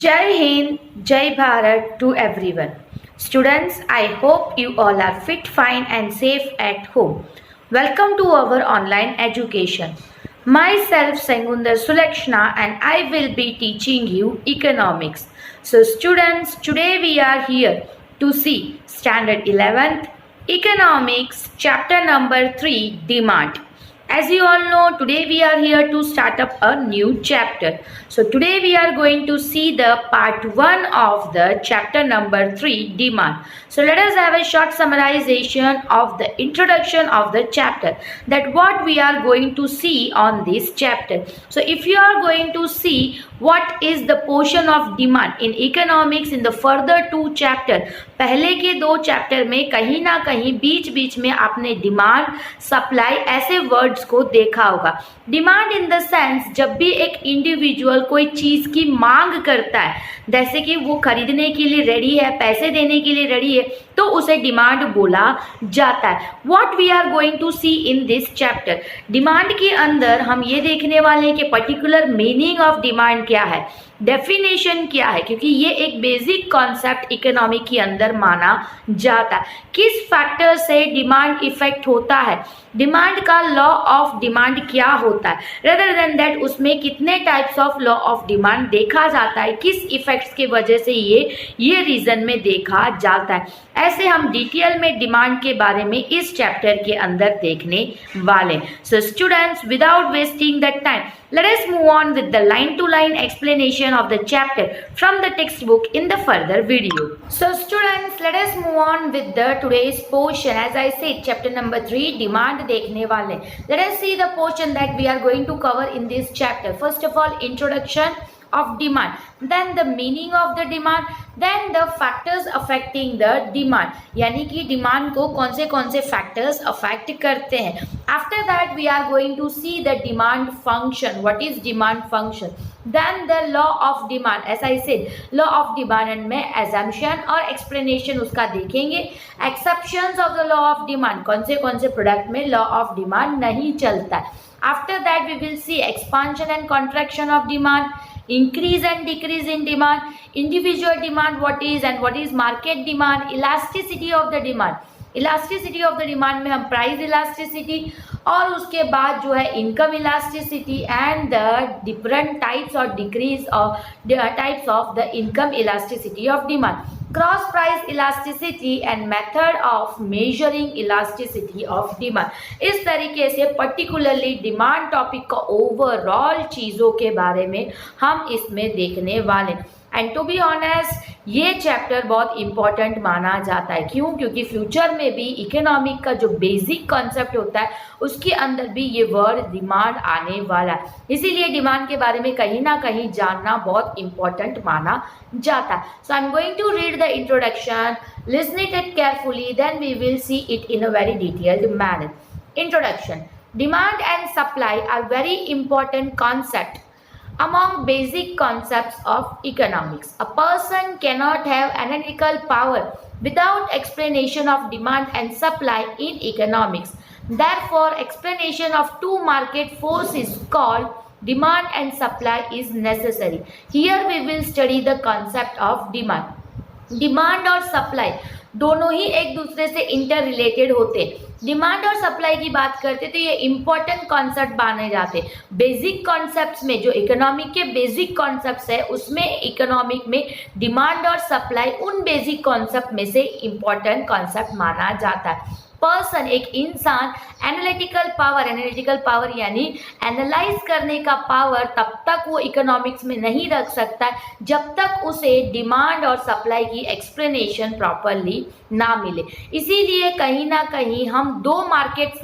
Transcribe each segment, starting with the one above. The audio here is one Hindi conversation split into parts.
Jai Hind, Jai Bharat to everyone. Students, I hope you all are fit, fine, and safe at home. Welcome to our online education. Myself, Sangundar Sulakshna, and I will be teaching you economics. So, students, today we are here to see Standard 11th Economics, chapter number 3, Demand. As you all know, today we are here to start up a new chapter. So today we are going to see the part 1 of the chapter number 3, Demand. So let us have a short summarization of the introduction of the chapter, that what we are going to see on this chapter. So if you are going to see what is the portion of demand in economics in the further 2 chapter, पहले के 2 चैप्टर में कहीं ना कहीं बीच बीच में आपने डिमांड, सप्लाई ऐसे वर्ड्स को देखा होगा. डिमांड इन द सेंस, जब भी एक इंडिविजुअल कोई चीज की मांग करता है, जैसे कि वो खरीदने के लिए रेडी है, पैसे देने के लिए रेडी है, तो उसे डिमांड बोला जाता है. What we are going to see in this chapter, demand के अंदर हम ये देखने वाले हैं कि पर्टिकुलर मीनिंग ऑफ डिमांड क्या है, डेफिनेशन क्या है, क्योंकि ये एक बेसिक कॉन्सेप्ट इकोनॉमी के अंदर माना जाता है. किस फैक्टर से डिमांड इफेक्ट होता है, डिमांड का लॉ ऑफ डिमांड क्या होता है, रेदर देन दैट उसमें कितने types of law of demand देखा जाता है, किस इफेक्ट्स के वजह से ये रीजन में देखा जाता है. ऐसे हम डिटेल में डिमांड के बारे में इस चैप्टर के अंदर देखने वाले. So students, without wasting the time, let us move on with the line to line explanation of the chapter from the textbook in the further video. So students, let us move on with the today's portion. As I said, chapter number 3, demand देखने वाले. Let us see the portion that we are going to cover in this chapter. First of all, introduction of demand, then the meaning of the demand, then the factors affecting the demand, यानी कि डिमांड को कौन से फैक्टर्स अफेक्ट करते हैं. After that we are going to see the demand function, what is demand function, then the law of demand. as I said, law of demand में assumption और explanation उसका देखेंगे. exceptions of the law of demand, कौन से प्रोडक्ट में law of demand नहीं चलता है. after that we will see expansion and contraction of demand, increase and decrease in demand, individual demand what is and what is market demand, elasticity of the demand. Elasticity of the demand में हम प्राइस इलास्टिसिटी और उसके बाद जो है income elasticity and the different types और degrees of types of the income elasticity of demand, cross price elasticity and method of measuring elasticity of demand. इस तरीके से पर्टिकुलरली डिमांड टॉपिक का ओवरऑल चीज़ों के बारे में हम इसमें देखने वाले. एंड टू बी ऑनेस्ट, ये चैप्टर बहुत इंपॉर्टेंट माना जाता है. क्यों? क्योंकि फ्यूचर में भी इकोनॉमिक का जो बेसिक कॉन्सेप्ट होता है उसके अंदर भी ये वर्ड डिमांड आने वाला है. इसीलिए डिमांड के बारे में कहीं ना कहीं जानना बहुत इंपॉर्टेंट माना जाता है. So I am going to read the introduction, listen it carefully, then we will see it in a very detailed manner. Introduction. Demand and supply are very important concept among basic concepts of economics. A person cannot have analytical power without explanation of demand and supply in economics. Therefore, explanation of two market forces called demand and supply is necessary. Here we will study the concept of demand. Demand और सप्लाई दोनों ही एक दूसरे से इंटर रिलेटेड होते. डिमांड और सप्लाई की बात करते तो ये इंपॉर्टेंट कॉन्सेप्ट माने जाते. बेसिक कॉन्सेप्ट्स में जो इकोनॉमिक के बेसिक कॉन्सेप्ट्स है उसमें इकोनॉमिक में डिमांड और सप्लाई उन बेसिक कॉन्सेप्ट में से इंपॉर्टेंट कॉन्सेप्ट माना जाता है. पर्सन, एक इंसान, एनालिटिकल पावर यानी एनालाइज करने का पावर तब तक वो इकोनॉमिक्स में नहीं रख सकता जब तक उसे डिमांड और सप्लाई की एक्सप्लेनेशन प्रॉपरली ना मिले. इसीलिए कहीं ना कहीं हम दो मार्केट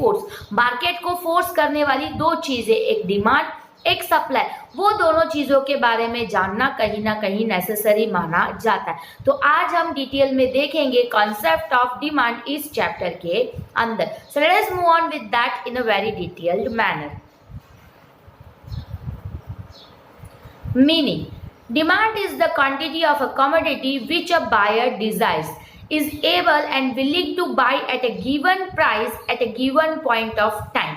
को फोर्स करने वाली दो चीज़ें, एक डिमांड एक सप्लाई, वो दोनों चीज़ों के बारे में जानना कहीं ना कहीं नेसेसरी माना जाता है. तो आज हम डिटेल में देखेंगे कॉन्सेप्ट ऑफ डिमांड इस चैप्टर के अंदर. So let us move on with that in a very detailed manner. Meaning. Demand is the quantity of a commodity which a buyer desires, is able and willing to buy at a given price at a given point of time.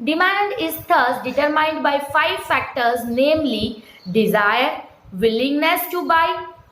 Demand is thus determined by 5 factors, namely desire, willingness to buy,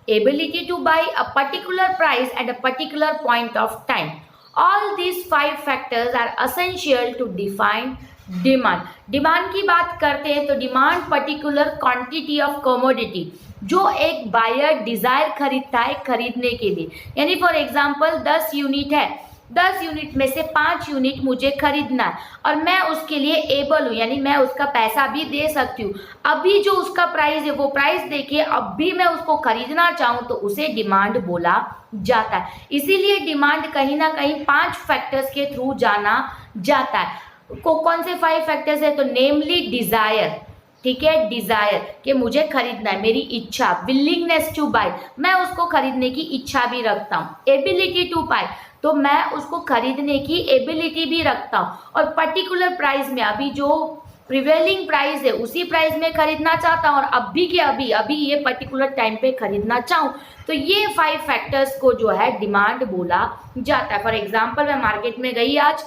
ability to buy, a particular price at a particular point of time. All these 5 factors are essential to define demand. Demand की बात करते हैं तो demand particular quantity of commodity जो एक बायर डिजायर खरीदता है खरीदने के लिए, यानी फॉर एग्जांपल 10 यूनिट है, 10 यूनिट में से 5 यूनिट मुझे खरीदना है और मैं उसके लिए एबल हूँ, यानी मैं उसका पैसा भी दे सकती हूँ। अभी जो उसका प्राइस है वो प्राइस देखिए, अब भी मैं उसको खरीदना चाहूँ तो उसे डिमांड बोला जाता है। इसीलिए डिमांड कहीं ना कहीं 5 फैक्टर्स के थ्रू जाना जाता है। कौन से 5 फैक्टर्स है? तो नेमली डिजायर, ठीक है, डिजायर कि मुझे खरीदना है, मेरी इच्छा, विलिंगनेस टू बाय, मैं उसको खरीदने की इच्छा भी रखता हूँ, एबिलिटी टू बाय, तो मैं उसको खरीदने की एबिलिटी भी रखता हूँ, और पर्टिकुलर प्राइस में, अभी जो प्रिवेलिंग प्राइस है उसी प्राइस में खरीदना चाहता हूँ और अभी के अभी ये पर्टिकुलर टाइम पे खरीदना चाहूँ, तो ये 5 फैक्टर्स को जो है डिमांड बोला जाता है। फॉर एग्जाम्पल मैं मार्केट में गई आज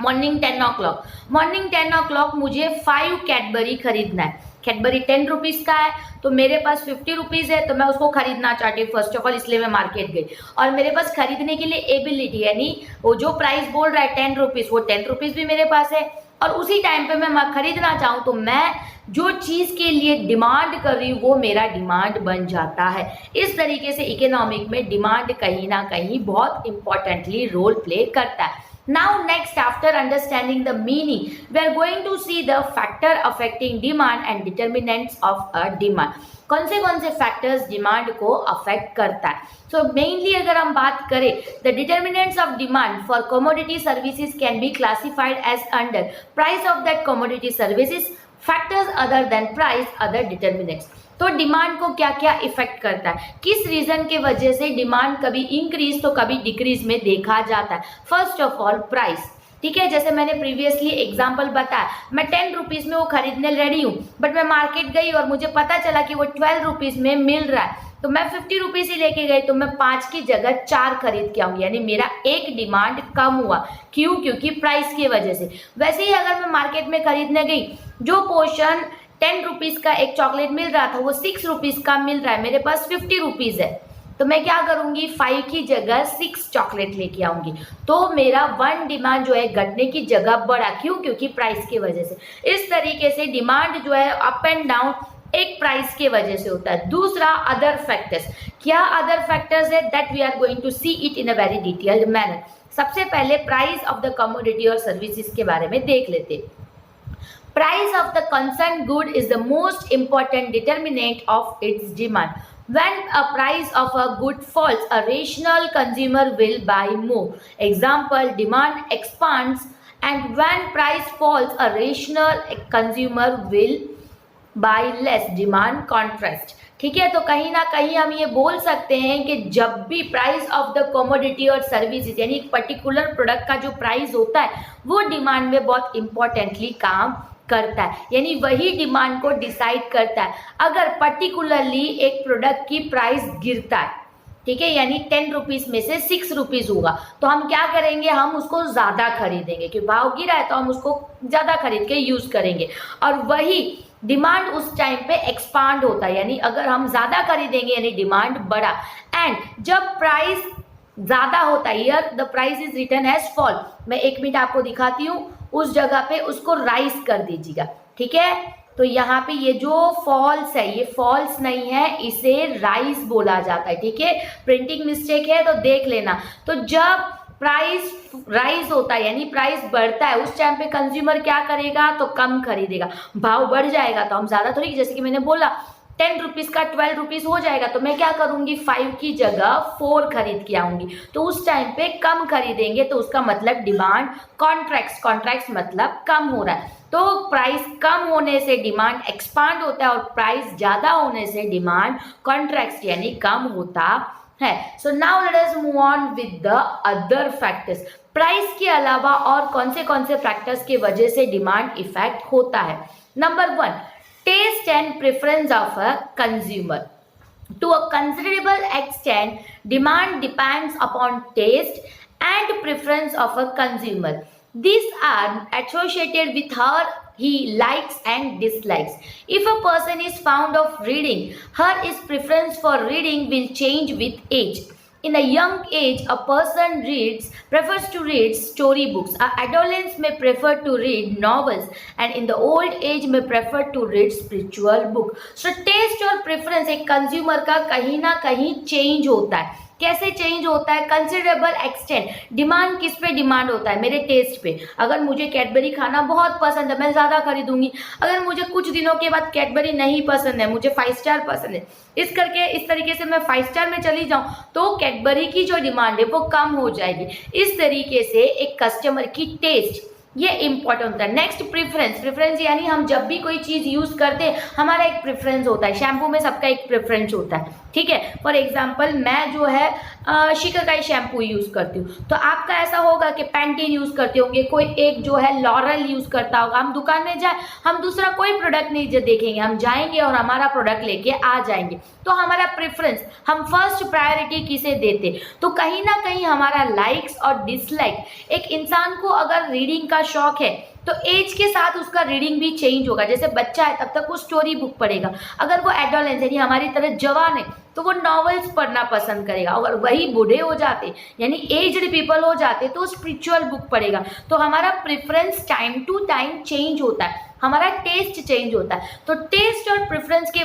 मॉर्निंग 10 o'clock मुझे 5 कैडबरी खरीदना है। कैडबरी 10 रुपीज़ का है तो मेरे पास 50 रुपीज़ है, तो मैं उसको खरीदना चाहती हूँ फर्स्ट ऑफ ऑल, इसलिए मैं मार्केट गई और मेरे पास खरीदने के लिए एबिलिटी, यानी वो जो प्राइस बोल रहा है 10 रुपीज़, वो 10 रुपीज़ भी मेरे पास है और उसी टाइम पे मैं खरीदना चाहूँ तो मैं जो चीज़ के लिए डिमांड कर रही हूँ वो मेरा डिमांड बन जाता है। इस तरीके से इकोनॉमिक में डिमांड कहीं ना कहीं बहुत इंपॉर्टेंटली रोल प्ले करता है। Now next, after understanding the meaning, we are going to see the factor affecting demand and determinants of a demand. कौन से फैक्टर्स डिमांड को अफेक्ट करता है? सो मेनली अगर हम बात करें, the determinants of demand for commodity services can be classified as under price of that commodity services, factors other than price, other determinants. तो डिमांड को क्या क्या इफेक्ट करता है, किस रीजन के वजह से डिमांड कभी इंक्रीज तो कभी डिक्रीज में देखा जाता है? फर्स्ट ऑफ ऑल प्राइस, ठीक है, जैसे मैंने प्रीवियसली एग्जांपल बताया, मैं 10 रुपीज़ में वो खरीदने रेडी हूँ, बट मैं मार्केट गई और मुझे पता चला कि वो 12 रुपीज़ में मिल रहा है, तो मैं 50 रुपीज़ ही लेके गई, तो मैं 5 की जगह 4 खरीद के आऊँगी, यानी मेरा एक डिमांड कम हुआ। क्यों? क्योंकि प्राइस की वजह से। वैसे ही अगर मैं मार्केट में खरीदने गई, जो पोर्शन 10 रुपीज़ का एक चॉकलेट मिल रहा था वो 6 रुपीज़ का मिल रहा है, मेरे पास 50 रुपीज़ है, तो मैं क्या करूंगी, 5 की जगह 6 चॉकलेट लेके आऊंगी, तो मेरा 1 डिमांड जो है घटने की जगह बढ़ा। क्यों? क्योंकि प्राइस की वजह से। इस तरीके से डिमांड जो है अप एंड डाउन एक प्राइस के वजह से होता है। दूसरा, अदर फैक्टर्स। क्या अदर फैक्टर्स है? That we are going to see it in a very detailed manner. सबसे पहले प्राइस ऑफ द कमोडिटी और सर्विसेज के बारे में देख लेते हैं। Price of the concerned good is the most important determinant of its demand. When a price of a good falls, a rational consumer will buy more. Example, demand expands, and when price falls, a rational consumer will buy less. Demand contrast. ठीक है, तो कहीं ना कहीं हम ये बोल सकते हैं कि जब भी प्राइस ऑफ द कमोडिटी और सर्विसेज, यानी एक पर्टिकुलर प्रोडक्ट का जो प्राइस होता है वो डिमांड में बहुत इंपॉर्टेंटली काम करता है, यानी वही डिमांड को डिसाइड करता है। अगर पर्टिकुलरली एक प्रोडक्ट की प्राइस गिरता है, ठीक है, यानी 10 रुपीज़ में से 6 रुपीज़ होगा, तो हम क्या करेंगे, हम उसको ज़्यादा खरीदेंगे, क्योंकि भाव गिरा है तो हम उसको ज़्यादा खरीद के यूज़ करेंगे, और वही डिमांड उस टाइम पे एक्सपांड होता है, यानी अगर हम ज़्यादा खरीदेंगे यानी डिमांड बढ़ा। एंड जब प्राइस ज़्यादा होता है, here the price is written as fall. मैं 1 मिनट आपको दिखाती हूँ, उस जगह पे उसको राइज कर दीजिएगा, ठीक है। तो यहाँ पे ये जो फॉल्स है ये फॉल्स नहीं है, इसे राइज बोला जाता है, ठीक है। प्रिंटिंग मिस्टेक है तो देख लेना। तो जब प्राइस राइज होता है यानी प्राइस बढ़ता है, उस टाइम पे कंज्यूमर क्या करेगा, तो कम खरीदेगा। भाव बढ़ जाएगा तो हम ज़्यादा थोड़ी, जैसे कि मैंने बोला 10 रुपीज़ का 12 रुपीज़ हो जाएगा, तो मैं क्या करूंगी, 5 की जगह 4 खरीद के आऊंगी, तो उस टाइम पे कम खरीदेंगे, तो उसका मतलब डिमांड कॉन्ट्रैक्ट्स मतलब कम हो रहा है। तो प्राइस कम होने से डिमांड एक्सपांड होता है और प्राइस ज़्यादा होने से डिमांड कॉन्ट्रैक्ट्स यानी कम होता है। So now let us move on with the other factors. Price के अलावा और कौन से फैक्टर्स के वजह से डिमांड इफेक्ट होता है? Number 1, taste and preference of a consumer. To a considerable extent, demand depends upon taste and preference of a consumer. These are associated with her he likes and dislikes. If a person is fond of reading, his preference for reading will change with age. In a young age, a person prefers to read storybooks. A adolescent may prefer to read novels, and in the old age may prefer to read spiritual book. So taste और preference एक consumer का कहीं ना कहीं change होता है. कैसे चेंज होता है? Considerable extent. डिमांड किस पे डिमांड होता है? मेरे टेस्ट पे. अगर मुझे कैडबरी खाना बहुत पसंद है, मैं ज़्यादा खरीदूंगी. अगर मुझे कुछ दिनों के बाद कैडबरी नहीं पसंद है, मुझे 5 स्टार पसंद है, इस तरीके से मैं 5 स्टार में चली जाऊं, तो कैडबरी की जो डिमांड है वो कम हो जाएगी. इस तरीके से एक कस्टमर की टेस्ट ये इंपॉर्टेंट होता है. नेक्स्ट प्रेफरेंस यानी हम जब भी कोई चीज यूज करते हैं हमारा एक प्रेफरेंस होता है. शैम्पू में सबका एक प्रेफरेंस होता है, ठीक है. फॉर एग्जाम्पल मैं जो है शिकाकाई शैम्पू यूज करती हूँ, तो आपका ऐसा होगा कि पैंटीन यूज करते होंगे, कोई एक जो है लॉरल यूज करता होगा. हम दुकान में जाए, हम दूसरा कोई प्रोडक्ट नहीं देखेंगे, हम जाएंगे और हमारा प्रोडक्ट लेके आ जाएंगे. तो हमारा प्रेफरेंस, हम फर्स्ट प्रायोरिटी किसे देते. तो कहीं ना कहीं हमारा लाइक्स और डिसलाइक, एक इंसान को अगर रीडिंग का शौक है तो एज के साथ उसका रीडिंग भी चेंज होगा. जैसे बच्चा है तब तक वो स्टोरी बुक पढ़ेगा. अगर वो एडोलेंस यानी हमारी तरह जवान है तो वो नॉवेल्स पढ़ना पसंद करेगा. अगर वही बूढ़े हो जाते यानी एज्ड पीपल हो जाते तो स्पिरिचुअल बुक पढ़ेगा. तो हमारा preference time to time change होता है, हमारा टेस्ट चेंज होता है. तो टेस्ट और प्रेफरेंस के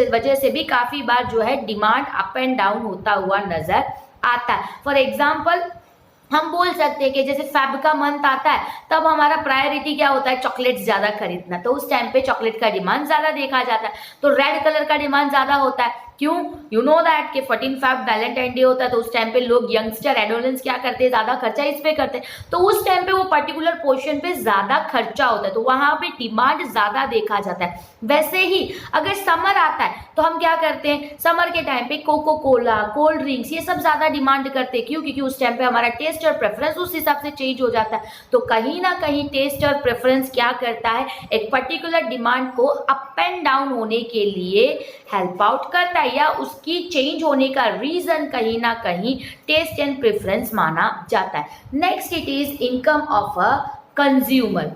वजह से भी काफ़ी बार जो है डिमांड अप एंड डाउन होता हुआ नजर आता है. फॉर एग्जाम्पल हम बोल सकते हैं कि जैसे फेब का मंथ आता है तब हमारा प्रायोरिटी क्या होता है? चॉकलेट्स ज़्यादा खरीदना. तो उस टाइम पे चॉकलेट का डिमांड ज़्यादा देखा जाता है. तो रेड कलर का डिमांड ज़्यादा होता है. क्यों? यू नो दैट कि 14 फेब वैलेंटाइन डे होता है, तो उस टाइम पे लोग यंगस्टर एडोलेंस क्या करते हैं? ज़्यादा खर्चा इस पे करते हैं. तो उस टाइम पे वो पर्टिकुलर पोर्शन पे ज़्यादा खर्चा होता है, तो वहाँ पे डिमांड ज़्यादा देखा जाता है. वैसे ही अगर समर आता है तो हम क्या करते हैं? समर के टाइम पे कोको कोला, कोल्ड ड्रिंक्स, ये सब ज़्यादा डिमांड करते हैं. क्यों? क्योंकि उस टाइम पे हमारा टेस्ट और प्रेफरेंस उस हिसाब से चेंज हो जाता है. तो कहीं ना कहीं टेस्ट और प्रेफरेंस क्या करता है? एक पर्टिकुलर डिमांड को अप एंड डाउन होने के लिए हेल्प आउट करता है, या उसकी चेंज होने का रीजन कहीं ना कहीं टेस्ट एंड प्रेफरेंस माना जाता है. Next, it is income of a consumer.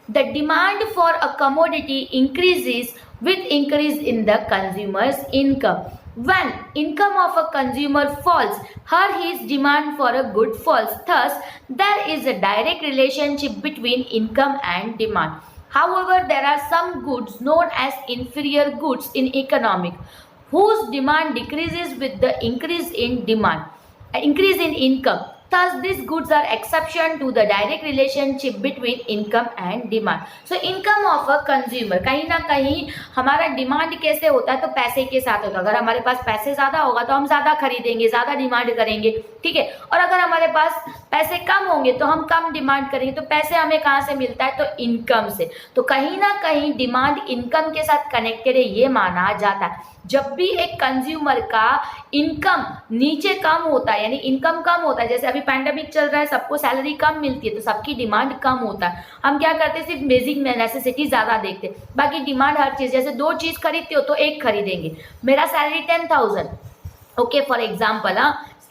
The demand for a commodity increases with increase in the consumer's income. When income of a consumer falls, his demand for a good falls. Thus, there is a direct relationship between income and demand. However, there are some goods known as inferior goods in economics, whose demand decreases with the increase in income. Thus, these goods are exception to the direct relationship between income and demand. So, income of a consumer, कहीं ना कहीं हमारा डिमांड कैसे होता है? तो पैसे के साथ होता है. अगर हमारे पास पैसे ज़्यादा होगा तो हम ज़्यादा खरीदेंगे, ज़्यादा डिमांड करेंगे, ठीक है. और अगर हमारे पास पैसे कम होंगे तो हम कम डिमांड करेंगे. तो पैसे हमें कहाँ से मिलता है? तो इनकम से. तो कहीं ना कहीं डिमांड इनकम के साथ कनेक्टेड है, ये माना जाता है. जब भी एक कंज्यूमर का इनकम नीचे कम होता है यानी इनकम कम होता है, जैसे अभी पैंडेमिक चल रहा है, सबको सैलरी कम मिलती है तो सबकी डिमांड कम होता है. हम क्या करते हैं? सिर्फ बेसिक नेसेसिटी ज़्यादा देखते हैं, बाकी डिमांड हर चीज़. जैसे 2 चीज़ खरीदते हो तो एक खरीदेंगे. मेरा सैलरी 10,000, ओके फॉर एग्जाम्पल,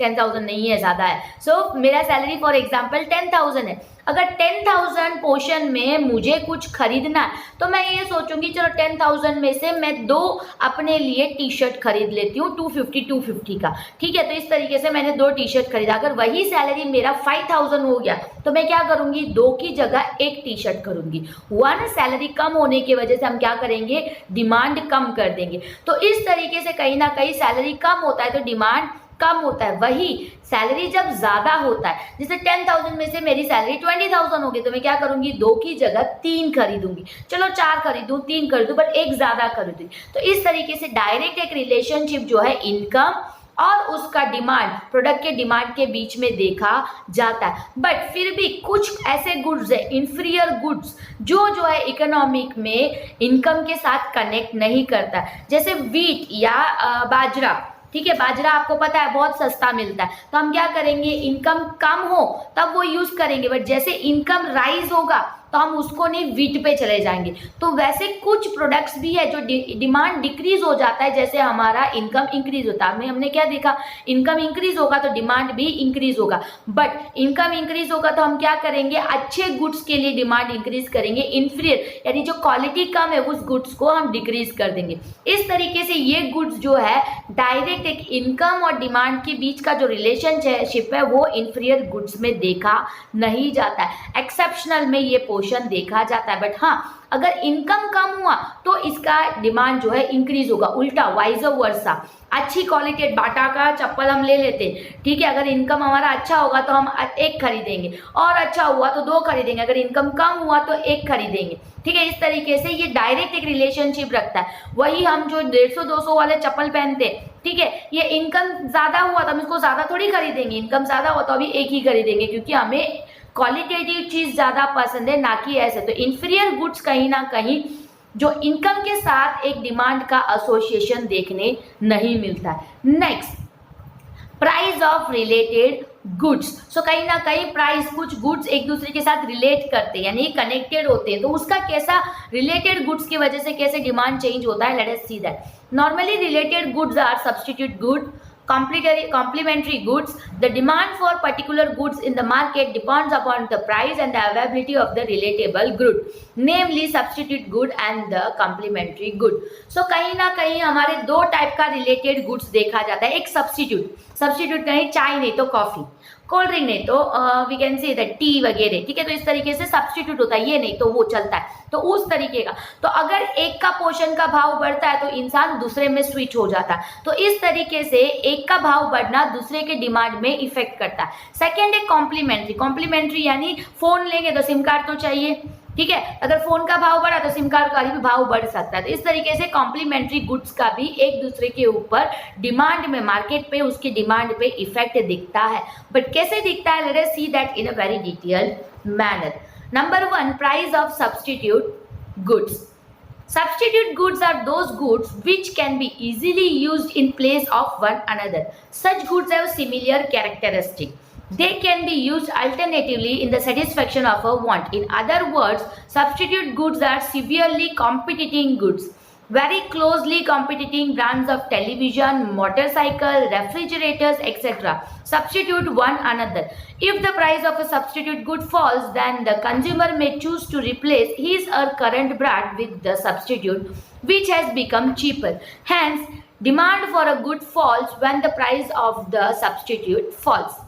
10,000 नहीं है, ज़्यादा है. सो मेरा सैलरी फॉर एग्जाम्पल 10,000 है. अगर 10,000 पोर्शन में मुझे कुछ खरीदना है तो मैं ये सोचूंगी चलो 10,000 में से मैं 2 अपने लिए टी शर्ट खरीद लेती हूँ 250 का, ठीक है. तो इस तरीके से मैंने 2 टी शर्ट खरीदा. अगर वही सैलरी मेरा 5,000 हो गया तो मैं क्या करूँगी? 2 की जगह 1 टी शर्ट करूँगी. 1 सैलरी कम होने की वजह से हम क्या करेंगे? डिमांड कम कर देंगे. तो इस तरीके से कहीं ना कहीं सैलरी कम होता है तो डिमांड कम होता है. वही सैलरी जब ज्यादा होता है, जैसे 10,000 में से मेरी सैलरी 20,000 होगी तो मैं क्या करूंगी? 2 की जगह 3 खरीदूंगी. चलो 4 खरीदूं, 3 खरीदूं, बट एक ज्यादा खरीदूंगी. तो इस तरीके से डायरेक्ट एक रिलेशनशिप जो है इनकम और उसका डिमांड, प्रोडक्ट के डिमांड के बीच में देखा जाता है. बट फिर भी कुछ ऐसे गुड्स है, इंफीरियर गुड्स, जो है इकोनॉमिक में इनकम के साथ कनेक्ट नहीं करता. जैसे व्हीट या बाजरा, ठीक है. बाजरा आपको पता है बहुत सस्ता मिलता है, तो हम क्या करेंगे? इनकम कम हो तब वो यूज करेंगे, बट जैसे इनकम राइज होगा तो हम उसको नहीं वीट पे चले जाएंगे। तो वैसे कुछ प्रोडक्ट्स भी है जो डिमांड डिक्रीज हो जाता है, जैसे हमारा इनकम इंक्रीज होता है। हमने क्या देखा, इनकम इंक्रीज होगा तो डिमांड भी इंक्रीज होगा। बट इनकम इंक्रीज होगा तो हम क्या करेंगे, अच्छे गुड्स के लिए डिमांड इंक्रीज करेंगे, इंफीरियर यानी जो क्वालिटी कम है उस गुड्स को हम डिक्रीज कर देंगे। इस तरीके से ये गुड्स जो है डायरेक्ट एक इनकम और डिमांड के बीच का जो रिलेशनशिप है वो इंफीरियर गुड्स में देखा नहीं जाता है, एक्सेप्शनल में ये पोर्शन देखा जाता है। बट हाँ, अगर इनकम कम हुआ तो इसका डिमांड जो है इंक्रीज होगा, उल्टा वाइज वर्सा। अच्छी क्वालिटी बाटा का चप्पल हम ले लेते हैं, ठीक है, अगर इनकम हमारा अच्छा होगा तो हम एक खरीदेंगे, और अच्छा हुआ तो दो खरीदेंगे, अगर इनकम कम हुआ तो एक खरीदेंगे, ठीक है। इस तरीके से ये डायरेक्ट एक रिलेशनशिप रखता है। वही हम जो 150-200 वाले चप्पल पहनते हैं, ठीक है, ये इनकम ज्यादा हुआ तो हम इसको ज्यादा थोड़ी खरीदेंगे, इनकम ज्यादा हुआ तो अभी एक ही खरीदेंगे, क्योंकि हमें क्वालिटेटिव चीज ज्यादा पसंद है, ना कि ऐसे। तो इंफीरियर गुड्स कहीं ना कहीं जो इनकम के साथ एक डिमांड का एसोसिएशन देखने नहीं मिलता है। Next, price of related goods. So कहीं ना कहीं प्राइस, कुछ गुड्स एक दूसरे के साथ रिलेट करते हैं यानी कनेक्टेड होते हैं, तो उसका कैसा रिलेटेड गुड्स की वजह से कैसे डिमांड चेंज होता है, let us see that. Normally related goods are substitute good, complementary goods. The demand for particular goods in the market depends upon the price and the availability of the relatable good, namely substitute good and the complementary good. So कहीं ना कहीं हमारे दो टाइप का रिलेटेड गुड्स देखा जाता है। एक सब्स्टिट्यूट कहीं चाय नहीं तो कॉफी, कोल्ड ड्रिंक नहीं तो we can say that tea वगैरह, ठीक है। तो इस तरीके से सब्स्टिट्यूट होता है, ये नहीं तो वो चलता है, तो उस तरीके का। तो अगर एक का पोर्शन का भाव बढ़ता है तो इंसान दूसरे में स्विच हो जाता है, तो इस तरीके से एक का भाव बढ़ना दूसरे के डिमांड में इफेक्ट करता है। सेकेंड है कॉम्प्लीमेंट्री यानी फोन लेंगे तो सिम कार्ड तो चाहिए, ठीक है, अगर फोन का भाव बढ़ा तो सिम कार्ड का भी भाव बढ़ सकता है। तो इस तरीके से कॉम्प्लीमेंट्री गुड्स का भी एक दूसरे के ऊपर डिमांड में, मार्केट पे उसकी डिमांड पे इफेक्ट दिखता है। बट कैसे दिखता है, let us see that in a very detailed manner. Number 1, price of substitute goods. Substitute goods are those goods which can be easily used in place of one another. Such goods have similar characteristics. They can be used alternatively in the satisfaction of a want. In other words, substitute goods are severely competing goods. Very closely competing brands of television, motorcycle, refrigerators, etc. substitute one another. If the price of a substitute good falls, then the consumer may choose to replace his or current brand with the substitute which has become cheaper. Hence, demand for a good falls when the price of the substitute falls.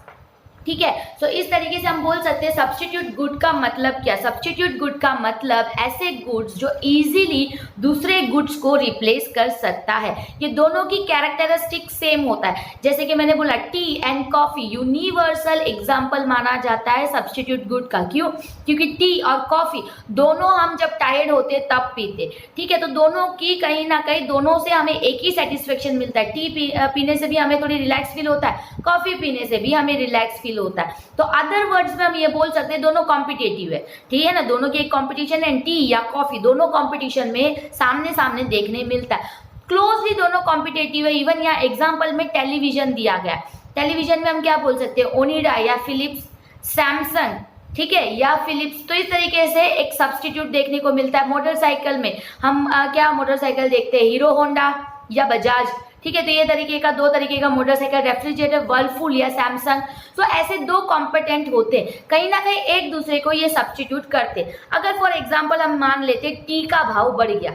ठीक है, सो इस तरीके से हम बोल सकते हैं सब्स्टिट्यूट गुड का मतलब क्या। सब्स्टिट्यूट गुड का मतलब ऐसे गुड्स जो इजीली दूसरे गुड्स को रिप्लेस कर सकता है। ये दोनों की कैरेक्टरिस्टिक सेम होता है। जैसे कि मैंने बोला T and coffee universal example माना जाता है सब्स्टिट्यूट गुड का। क्यों? क्योंकि टी और कॉफी दोनों हम जब टायर्ड होते तब पीते, ठीक है, तो दोनों की कहीं ना कहीं दोनों से हमें एक ही सेटिस्फेक्शन मिलता है। टी पीने से भी हमें थोड़ी रिलैक्स फील होता है, कॉफी पीने से भी हमें रिलैक्स फील होता है। तो अदर वर्ड्स में हम ये बोल सकते हैं दोनों कॉम्पिटेटिव है, ठीक है ना, दोनों की एक कॉम्पिटिशन है। टी या कॉफी दोनों कॉम्पिटिशन में सामने सामने देखने मिलता है, क्लोजली दोनों कॉम्पिटेटिव है। इवन यहाँ एग्जांपल में टेलीविजन दिया गया है, टेलीविजन में हम क्या बोल सकते हैं, ओनिडा या फिलिप्स, सैमसंग, ठीक है, या फिलिप्स। तो इस तरीके से एक सब्स्टिट्यूट देखने को मिलता है। मोटरसाइकिल में हम क्या मोटरसाइकिल देखते हैं, हीरो होंडा या बजाज, ठीक है, तो ये तरीके का दो तरीके का मोटरसाइकिल, रेफ्रिजरेटर वर्लपूल या सैमसंग। तो ऐसे दो कॉम्पिटेंट होते हैं, कहीं ना कहीं एक दूसरे को ये सब्स्टिट्यूट करते। अगर फॉर एग्जांपल हम मान लेते टी का भाव बढ़ गया,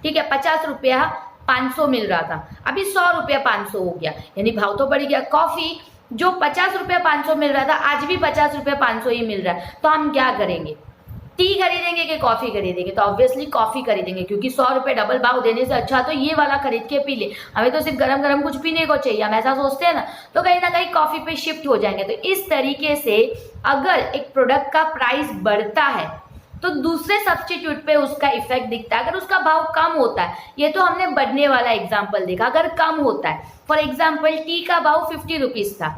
ठीक है, 50 रुपया 500 मिल रहा था, अभी 100 रुपया 500 हो गया, यानी भाव तो बढ़ गया। कॉफी जो 50 रुपया 500 मिल रहा था आज भी 50 रुपया 500 ही मिल रहा है, तो हम क्या करेंगे, टी खरीदेंगे कि कॉफी खरीदेंगे? तो ऑब्वियसली कॉफी खरीदेंगे, क्योंकि 100 रुपये डबल भाव देने से अच्छा तो ये वाला खरीद के पी ले, हमें तो सिर्फ गरम गरम कुछ पीने को चाहिए, हम ऐसा सोचते हैं ना, तो कहीं ना कहीं कॉफी पे शिफ्ट हो जाएंगे। तो इस तरीके से अगर एक प्रोडक्ट का प्राइस बढ़ता है तो दूसरे सब्स्टिट्यूट पे उसका इफेक्ट दिखता है। अगर उसका भाव कम होता है, ये तो हमने बढ़ने वाला एग्जाम्पल देखा, अगर कम होता है, फॉर एग्जाम्पल टी का भाव 50 रुपीज था,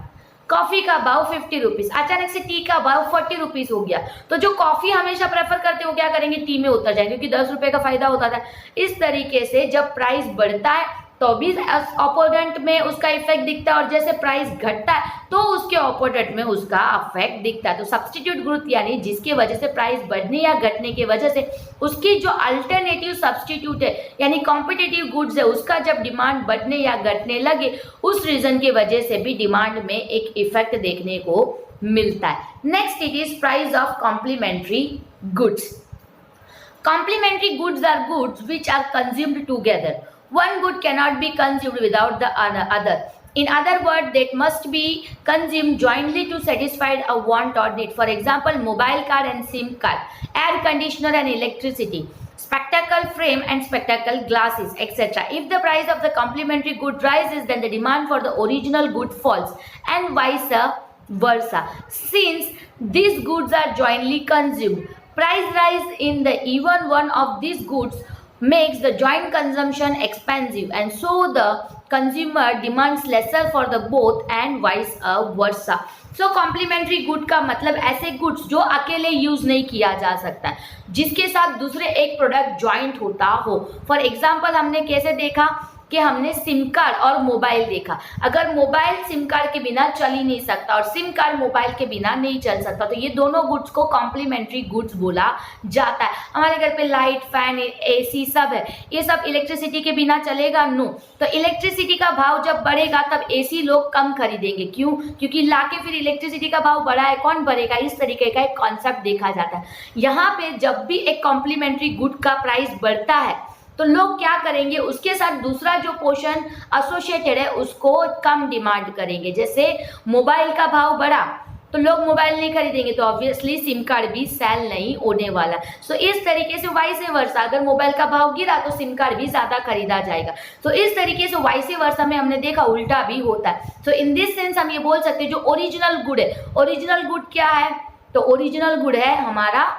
कॉफी का भाव 50 रुपीज, अचानक से टी का भाव 40 रुपीज हो गया, तो जो कॉफी हमेशा प्रेफर करते हो क्या करेंगे, टी में उतर जाएंगे, क्योंकि 10 रुपए का फायदा होता था। इस तरीके से जब प्राइस बढ़ता है तो भी ऑपोनेंट में उसका इफेक्ट दिखता है, और जैसे प्राइस घटता है तो उसके ऑपोनेंट में उसका इफेक्ट दिखता है। तो सब्स्टिट्यूट ग्रोथ यानी जिसकी वजह से प्राइस बढ़ने या घटने की वजह से उसकी जो अल्टरनेटिव सब्स्टिट्यूट है यानी कॉम्पिटिटिव गुड्स है उसका जब डिमांड बढ़ने या घटने लगे उस रीजन की वजह से भी डिमांड में एक इफेक्ट देखने को मिलता है। Next it is price of complementary goods. Complementary goods are goods which are consumed together. One good cannot be consumed without the other. In other words, that must be consumed jointly to satisfy a want or need. For example, mobile card and SIM card, air conditioner and electricity, spectacle frame and spectacle glasses, etc. If the price of the complementary good rises, then the demand for the original good falls, and vice versa. Since these goods are jointly consumed, price rise in the even one of these goods makes the joint consumption expensive, and so the consumer demands lesser for the both and vice versa. So complementary good का मतलब ऐसे goods जो अकेले यूज नहीं किया जा सकता है, जिसके साथ दूसरे एक प्रोडक्ट ज्वाइंट होता हो। फॉर एग्जाम्पल हमने कैसे देखा कि हमने सिम कार्ड और मोबाइल देखा। अगर मोबाइल सिम कार्ड के बिना चल ही नहीं सकता और सिम कार्ड मोबाइल के बिना नहीं चल सकता, तो ये दोनों गुड्स को कॉम्प्लीमेंट्री गुड्स बोला जाता है। हमारे घर पे लाइट, फैन, एसी सब है, ये सब इलेक्ट्रिसिटी के बिना चलेगा? नो। तो इलेक्ट्रिसिटी का भाव जब बढ़ेगा तब एसी लोग कम खरीदेंगे। क्यों? क्योंकि लाके फिर इलेक्ट्रिसिटी का भाव बढ़ा है, कौन भरेगा? इस तरीके का एक कॉन्सेप्ट देखा जाता है। यहाँ पे जब भी एक कॉम्प्लीमेंट्री गुड का प्राइस बढ़ता है तो लोग क्या करेंगे, उसके साथ दूसरा जो पोर्शन एसोसिएटेड है उसको कम डिमांड करेंगे। जैसे मोबाइल का भाव बढ़ा तो लोग मोबाइल नहीं खरीदेंगे, तो ऑब्वियसली सिम कार्ड भी सेल नहीं होने वाला। सो इस तरीके से वाइस वर्सा, अगर मोबाइल का भाव गिरा तो सिम कार्ड भी ज्यादा खरीदा जाएगा। तो इस तरीके से वाइस वर्सा में हमने देखा उल्टा भी होता है। सो इन दिस सेंस हम ये बोल सकते हैं जो ओरिजिनल गुड है, ओरिजिनल गुड क्या है? तो ओरिजिनल गुड है हमारा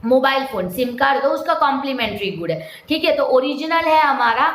मोबाइल फोन, सिम कार्ड तो उसका कॉम्प्लीमेंट्री गुड है, ठीक है। तो ओरिजिनल है हमारा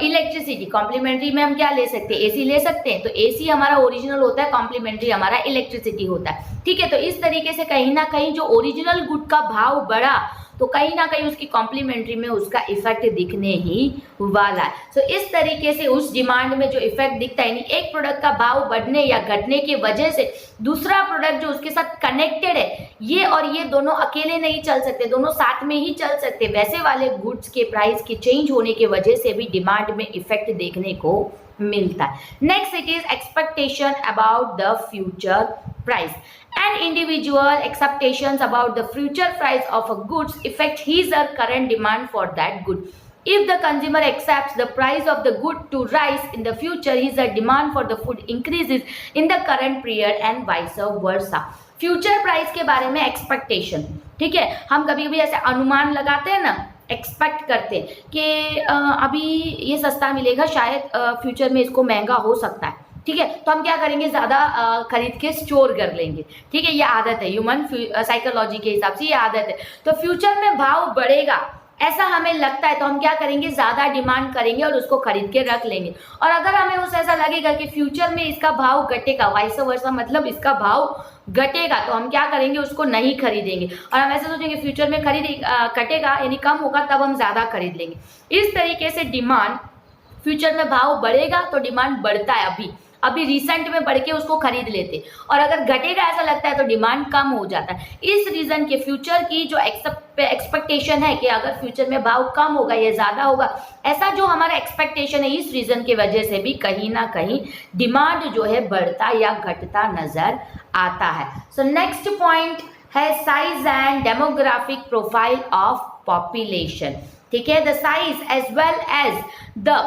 इलेक्ट्रिसिटी, कॉम्प्लीमेंट्री में हम क्या ले सकते हैं? एसी ले सकते हैं। तो एसी हमारा ओरिजिनल होता है, कॉम्प्लीमेंट्री हमारा इलेक्ट्रिसिटी होता है, ठीक है। तो इस तरीके से कहीं ना कहीं जो ओरिजिनल गुड का भाव बढ़ा तो कहीं ना कहीं उसकी कॉम्प्लीमेंट्री में उसका इफेक्ट दिखने ही वाला है। सो इस तरीके से उस डिमांड में जो इफेक्ट दिखता है, यानी एक प्रोडक्ट का भाव बढ़ने या घटने की वजह से दूसरा प्रोडक्ट जो उसके साथ कनेक्टेड है, ये और ये दोनों अकेले नहीं चल सकते, दोनों साथ में ही चल सकते। वैसे वाले गुड्स के प्राइस के चेंज होने की वजह से भी डिमांड में इफेक्ट देखने को मिलता है। Next it is expectation about the future price. An individual expectations about the future price of a goods affect his or current demand for that good. If the consumer accepts the price of the good to rise in the future, his or demand for the food increases in the current period and vice versa. Future price के बारे में एक्सपेक्टेशन, ठीक है। हम कभी कभी ऐसे अनुमान लगाते हैं ना, एक्सपेक्ट करते हैं कि अभी ये सस्ता मिलेगा, शायद फ्यूचर में इसको महंगा हो सकता है, ठीक है। तो हम क्या करेंगे, ज्यादा खरीद के स्टोर कर लेंगे, ठीक है। ये आदत है, ह्यूमन साइकोलॉजी के हिसाब से ये आदत है। तो फ्यूचर में भाव बढ़ेगा ऐसा हमें लगता है तो हम क्या करेंगे, ज्यादा डिमांड करेंगे और उसको खरीद के रख लेंगे। और अगर हमें उस ऐसा लगेगा कि फ्यूचर में इसका भाव घटेगा, वाइस वर्सा मतलब इसका भाव घटेगा, तो हम क्या करेंगे, उसको नहीं खरीदेंगे। और हम ऐसे सोचेंगे फ्यूचर में घटेगा यानी कम होगा तब हम ज्यादा खरीद लेंगे। इस तरीके से डिमांड, फ्यूचर में भाव बढ़ेगा तो डिमांड बढ़ता है, अभी रिसेंट में बढ़ के उसको खरीद लेते, और अगर घटेगा ऐसा लगता है तो डिमांड कम हो जाता है। इस रीजन के फ्यूचर की जो एक्सपेक्टेशन है कि अगर फ्यूचर में भाव कम होगा या ज्यादा होगा, ऐसा जो हमारा एक्सपेक्टेशन है, इस रीजन की वजह से भी कहीं ना कहीं डिमांड जो है बढ़ता या घटता नजर आता है। सो नेक्स्ट पॉइंट है size and demographic profile of population, ठीक है। The size as well as the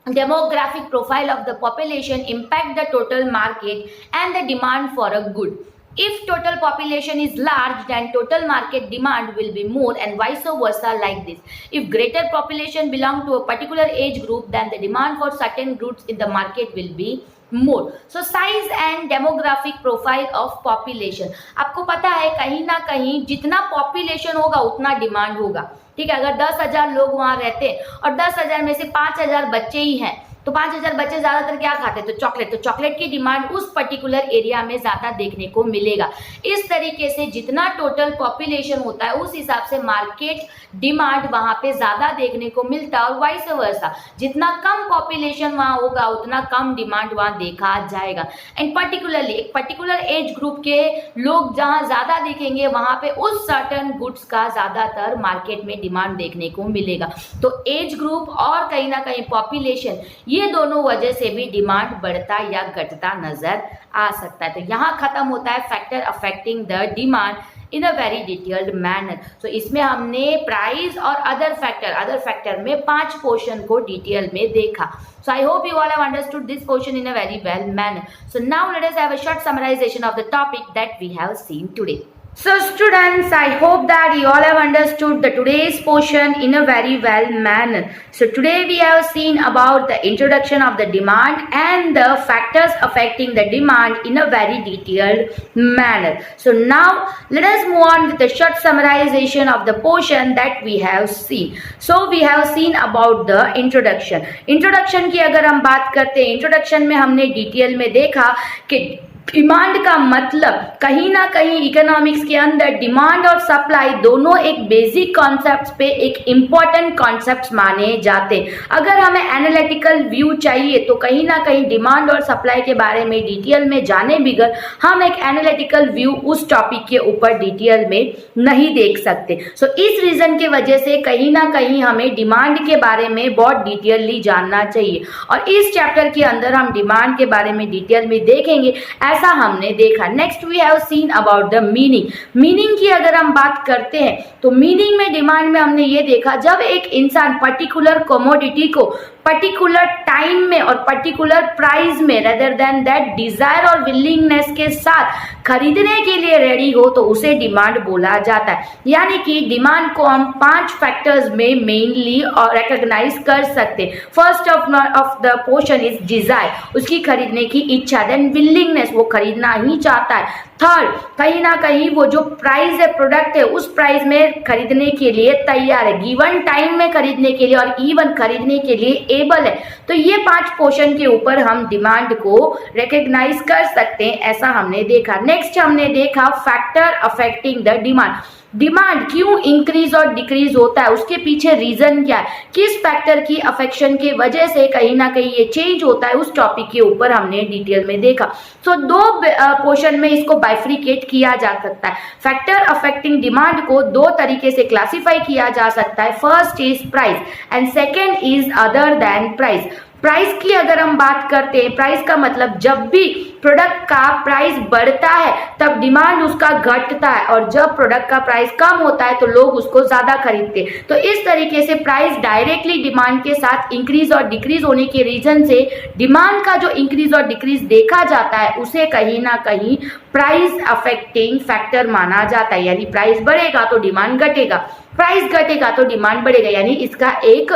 demographic profile of the population impact the total market and the demand for a good. If total population is large, then total market demand will be more and vice versa like this. If greater population belong to a particular age group, then the demand for certain goods in the market will be more. So size and demographic profile of population. आपको पता है कहीं ना कहीं जितना population होगा उतना डिमांड होगा, ठीक है। अगर 10,000 लोग वहां रहते हैं और 10,000 में से 5,000 बच्चे ही हैं, तो 5,000 बच्चे ज्यादातर क्या खाते हैं, तो चॉकलेट। तो चॉकलेट की डिमांड उस पर्टिकुलर एरिया में ज्यादा देखने को मिलेगा। इस तरीके से जितना टोटल पॉपुलेशन होता है उस हिसाब से मार्केट डिमांड वहां पे ज्यादा देखने को मिलता है और वाइस वर्सा, जितना कम पॉपुलेशन वहां होगा उतना कम डिमांड वहां देखा जाएगा। एंड पर्टिकुलरली एक पर्टिकुलर एज ग्रुप के लोग जहां ज्यादा देखेंगे वहां पे उस सर्टन गुड्स का ज्यादातर मार्केट में डिमांड देखने को मिलेगा। तो एज ग्रुप और कहीं ना कहीं पॉपुलेशन, ये दोनों वजह से भी डिमांड बढ़ता या घटता नजर आ सकता है। तो यहाँ खत्म होता है factor affecting the demand in a very detailed manner. So इसमें हमने प्राइस और अदर फैक्टर में 5 पोर्शन को डिटेल में देखा। So I hope you all have understood this portion in a very well manner. So now let us have a short summarization of the topic that we have seen today. So students, I hope that you all have understood the today's portion in a very well manner. So today we have seen about the introduction of the demand and the factors affecting the demand in a very detailed manner. So now let us move on with the short summarization of the portion that we have seen. So we have seen about the introduction. Introduction की अगर हम बात करते हैं, introduction में हमने डिटेल में देखा कि डिमांड का मतलब कहीं ना कहीं इकोनॉमिक्स के अंदर डिमांड और सप्लाई दोनों एक बेसिक कॉन्सेप्ट्स पे एक इम्पॉर्टेंट कॉन्सेप्ट्स माने जाते हैं। अगर हमें एनालिटिकल व्यू चाहिए तो कहीं ना कहीं डिमांड और सप्लाई के बारे में डिटेल में जाने बगैर हम एक एनालिटिकल व्यू उस टॉपिक के ऊपर डिटेल में नहीं देख सकते। सो इस रीजन की वजह से कहीं ना कहीं हमें डिमांड के बारे में बहुत डिटेलली जानना चाहिए और इस चैप्टर के अंदर हम डिमांड के बारे में डिटेल में देखेंगे, ऐसा हमने देखा। Next we have seen about the meaning की अगर हम बात करते हैं तो मीनिंग में डिमांड में हमने ये देखा जब एक इंसान पर्टिकुलर कमोडिटी को पर्टिकुलर टाइम में और पर्टिकुलर प्राइस में रेदर देन दैट डिजायर और विलिंगनेस के साथ खरीदने के लिए रेडी हो तो उसे डिमांड बोला जाता है। यानी कि डिमांड को हम 5 फैक्टर्स में मेनली और रिकॉग्नाइज कर सकते हैं। First of the portion is desire, उसकी खरीदने की इच्छा, देन विलिंगनेस, वो खरीदना ही चाहता है। थर्ड, कहीं ना कहीं वो जो प्राइस है, प्रोडक्ट है, उस प्राइस में खरीदने के लिए तैयार है, गिवन टाइम में खरीदने के लिए और इवन खरीदने के लिए एबल है। तो ये 5 पोर्शन के ऊपर हम डिमांड को रिकॉग्नाइज कर सकते हैं, ऐसा हमने देखा। नेक्स्ट हमने देखा factor affecting the demand. Demand क्यों इंक्रीज और डिक्रीज होता है, उसके पीछे रीजन क्या है, किस फैक्टर की अफेक्शन के वजह से कहीं ना कहीं ये चेंज होता है, उस टॉपिक के ऊपर हमने डिटेल में देखा। तो 2 पोर्शन में इसको बाइफ्रिकेट किया जा सकता है। फैक्टर अफेक्टिंग डिमांड को 2 तरीके से क्लासिफाई किया जा सकता है। First is price and second is other than price. Price की अगर हम बात करते हैं, प्राइस का मतलब जब भी प्रोडक्ट का प्राइस बढ़ता है तब डिमांड उसका घटता है और जब प्रोडक्ट का प्राइस कम होता है तो लोग उसको ज्यादा खरीदते हैं। तो इस तरीके से प्राइस डायरेक्टली डिमांड के साथ इंक्रीज और डिक्रीज होने के रीजन से डिमांड का जो इंक्रीज और डिक्रीज देखा जाता है उसे कहीं ना कहीं प्राइस अफेक्टिंग फैक्टर माना जाता है। यानी प्राइस बढ़ेगा तो डिमांड घटेगा, प्राइस घटेगा तो डिमांड बढ़ेगा, यानी इसका एक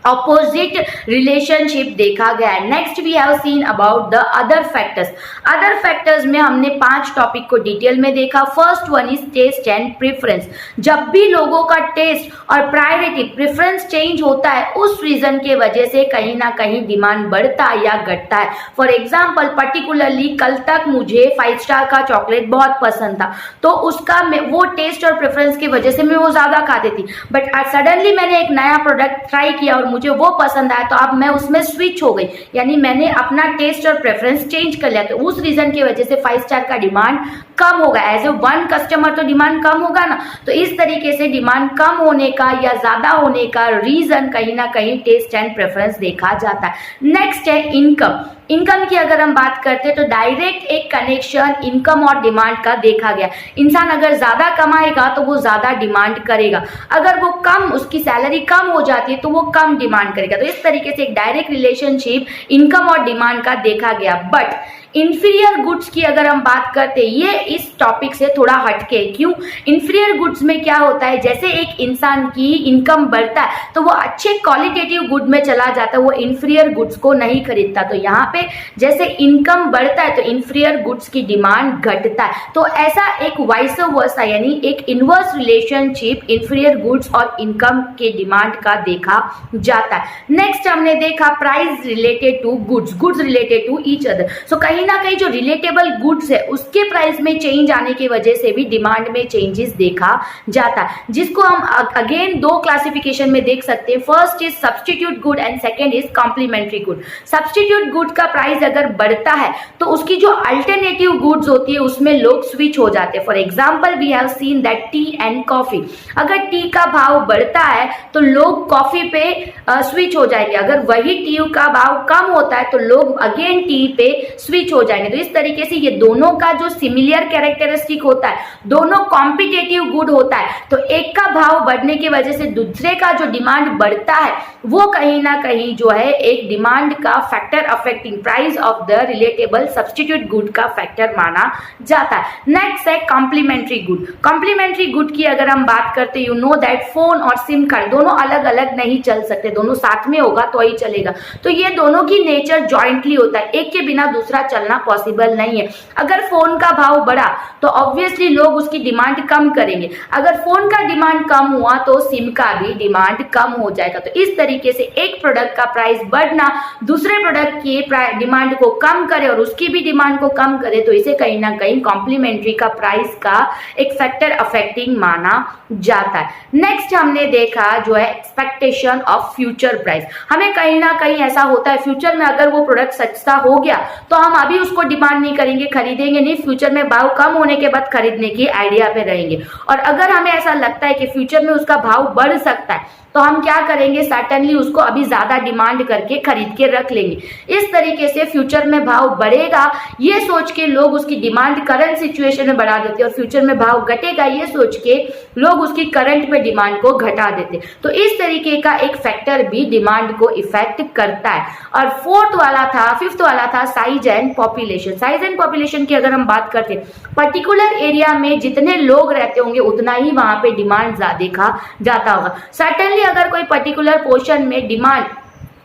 ऑपोजिट रिलेशनशिप देखा गया है। Next we have seen about the other factors. Other factors में हमने 5 टॉपिक को डिटेल में देखा। First one is taste and preference. जब भी लोगों का टेस्ट और प्रायोरिटी प्रेफरेंस चेंज होता है उस रीजन के वजह से कहीं ना कहीं डिमांड बढ़ता या घटता है। फॉर एग्जाम्पल पर्टिकुलरली कल तक मुझे 5 स्टार का चॉकलेट बहुत पसंद था तो उसका वो टेस्ट और प्रेफरेंस की वजह से मैं वो ज्यादा खाती थी, बट सडनली मैंने एक नया प्रोडक्ट ट्राई किया और मुझे वो पसंद आया तो अब मैं उसमें स्विच हो गई, यानी मैंने अपना टेस्ट और प्रेफरेंस चेंज कर लिया। तो उस रीजन की वजह से 5 स्टार का डिमांड कम होगा। एज ए 1 कस्टमर तो डिमांड कम होगा ना। तो इस तरीके से डिमांड कम होने का या ज्यादा होने का रीजन कहीं ना कहीं टेस्ट एंड प्रेफरेंस देखा जाता है। नेक्स्ट है इनकम। इनकम की अगर हम बात करते हैं तो डायरेक्ट एक कनेक्शन इनकम और डिमांड का देखा गया। इंसान अगर ज्यादा कमाएगा तो वो ज्यादा डिमांड करेगा, अगर वो कम, उसकी सैलरी कम हो जाती है तो वो कम डिमांड करेगा। तो इस तरीके से एक डायरेक्ट रिलेशनशिप इनकम और डिमांड का देखा गया। बट इंफीरियर गुड्स की अगर हम बात करते हैं, ये इस टॉपिक से थोड़ा हटके। क्यों? इंफीरियर गुड्स में क्या होता है, जैसे एक इंसान की इनकम बढ़ता है तो वो अच्छे क्वालिटेटिव गुड में चला जाता है, वो इंफीरियर गुड्स को नहीं खरीदता। तो यहाँ पे जैसे इनकम बढ़ता है तो इंफीरियर गुड्स की डिमांड घटता है। तो ऐसा एक वाइस वर्सा यानी एक इनवर्स रिलेशनशिप इंफीरियर गुड्स और इनकम के डिमांड का देखा जाता है। नेक्स्ट हमने देखा price related to goods, goods related to each other. So कहीं कहीं ना कहीं जो रिलेटेबल गुड्स है उसके प्राइस में चेंज आने की वजह से भी डिमांड में चेंजेस देखा जाता है, जिसको हम अगेन दो क्लासिफिकेशन में देख सकते हैं। First is substitute good and second is complementary good. Substitute good का प्राइस अगर बढ़ता है तो उसकी जो अल्टरनेटिव गुड्स होती है उसमें लोग स्विच हो जाते हैं। For example we have seen that tea and coffee, अगर टी का भाव बढ़ता है तो लोग कॉफी पे स्विच हो जाएंगे, अगर वही टी का भाव कम होता है तो लोग अगेन टी पे स्विच हो जाएंगे। तो इस तरीके से ये दोनों का जो सिमिलर कैरेक्टरिस्टिक होता है, दोनों कॉम्पिटेटिव गुड होता है, तो एक का भाव बढ़ने की वजह से दूसरे का जो डिमांड बढ़ता है वो कहीं ना कहीं जो है एक डिमांड का factor affecting price of the relatable substitute good का फैक्टर माना जाता है। नेक्स्ट है कॉम्प्लीमेंट्री गुड। कॉम्प्लीमेंट्री गुड की अगर हम बात करते हैं, यू नो दैट फोन और सिम कार्ड दोनों अलग अलग नहीं चल सकते, दोनों साथ में होगा तो ही चलेगा। तो ये दोनों की नेचर जॉइंटली होता है, एक के बिना दूसरा चलना पॉसिबल नहीं है। अगर फोन का भाव बढ़ा तो ऑब्वियसली लोग उसकी डिमांड कम करेंगे, अगर फोन का डिमांड कम हुआ तो सिम का भी डिमांड कम हो जाएगा। तो इस तरीके से एक प्रोडक्ट का प्राइस बढ़ना दूसरे प्रोडक्ट की डिमांड को कम करे और उसकी भी डिमांड को कम करे, तो इसे कहीं ना कहीं कॉम्प्लीमेंट्री का प्राइस का एक फैक्टर अफेक्टिंग माना जाता है। नेक्स्ट हमने देखा जो है एक्सपेक्टेशन ऑफ फ्यूचर प्राइस। हमें कहीं ना कहीं ऐसा होता है फ्यूचर में अगर वो प्रोडक्ट सस्ता हो गया तो हम अभी उसको डिमांड नहीं करेंगे, खरीदेंगे नहीं, फ्यूचर में भाव कम होने के बाद खरीदने की आइडिया पे रहेंगे। और अगर हमें ऐसा लगता है कि फ्यूचर में उसका भाव बढ़ सकता है तो हम क्या करेंगे, सर्टेनली उसको अभी ज्यादा डिमांड करके खरीद के रख लेंगे। इस तरीके से फ्यूचर में भाव बढ़ेगा ये सोच के लोग उसकी डिमांड करंट सिचुएशन में बढ़ा देते हैं, और फ्यूचर में भाव घटेगा ये सोच के लोग उसकी करंट में डिमांड को घटा देते। तो इस तरीके का एक फैक्टर भी डिमांड को इफेक्ट करता है। और फिफ्थ वाला था size and population. Size and population की अगर हम बात करते हैं, पर्टिकुलर एरिया में जितने लोग रहते होंगे उतना ही वहां पे डिमांड देखा जाता होगा। सर्टेनली अगर कोई पर्टिकुलर पोर्शन में डिमांड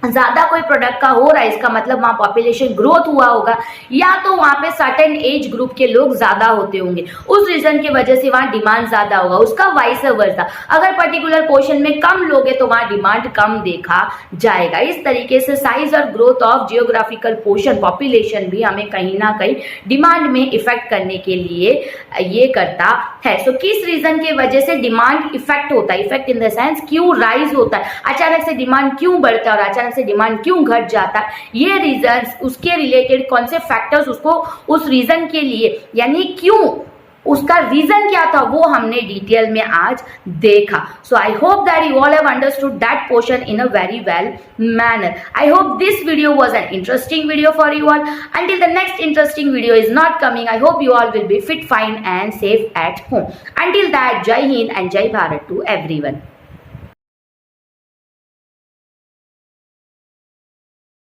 ज्यादा कोई प्रोडक्ट का हो रहा है, इसका मतलब वहां पॉपुलेशन ग्रोथ हुआ होगा, या तो वहां पे सर्टेन एज ग्रुप के लोग ज्यादा होते होंगे, उस रीजन की वजह से वहां डिमांड ज्यादा होगा। उसका वाइस वर्सा, अगर पर्टिकुलर पोर्शन में कम लोग हैं तो वहां डिमांड कम देखा जाएगा। इस तरीके से साइज और growth of geographical portion population भी हमें कहीं ना कहीं डिमांड में इफेक्ट करने के लिए ये करता है। सो किस रीजन की वजह से डिमांड इफेक्ट होता है, इफेक्ट इन द सेंस क्यों राइज होता है, अचानक से डिमांड क्यों बढ़ता है और अचानक से डिमांड क्यों घट जाता है, ये रीजंस, उसके रिलेटेड कौन से फैक्टर्स उसको उस रीजन के लिए यानी क्यों उसका रीजन क्या था वो हमने डिटेल में आज देखा। So I hope that you all have understood that portion in a very well manner. I hope this video was an interesting video for you all. Until the next interesting video is not coming, I hope you all will be fit, fine and safe at home. Until that, Jai Hind and Jai Bharat to everyone.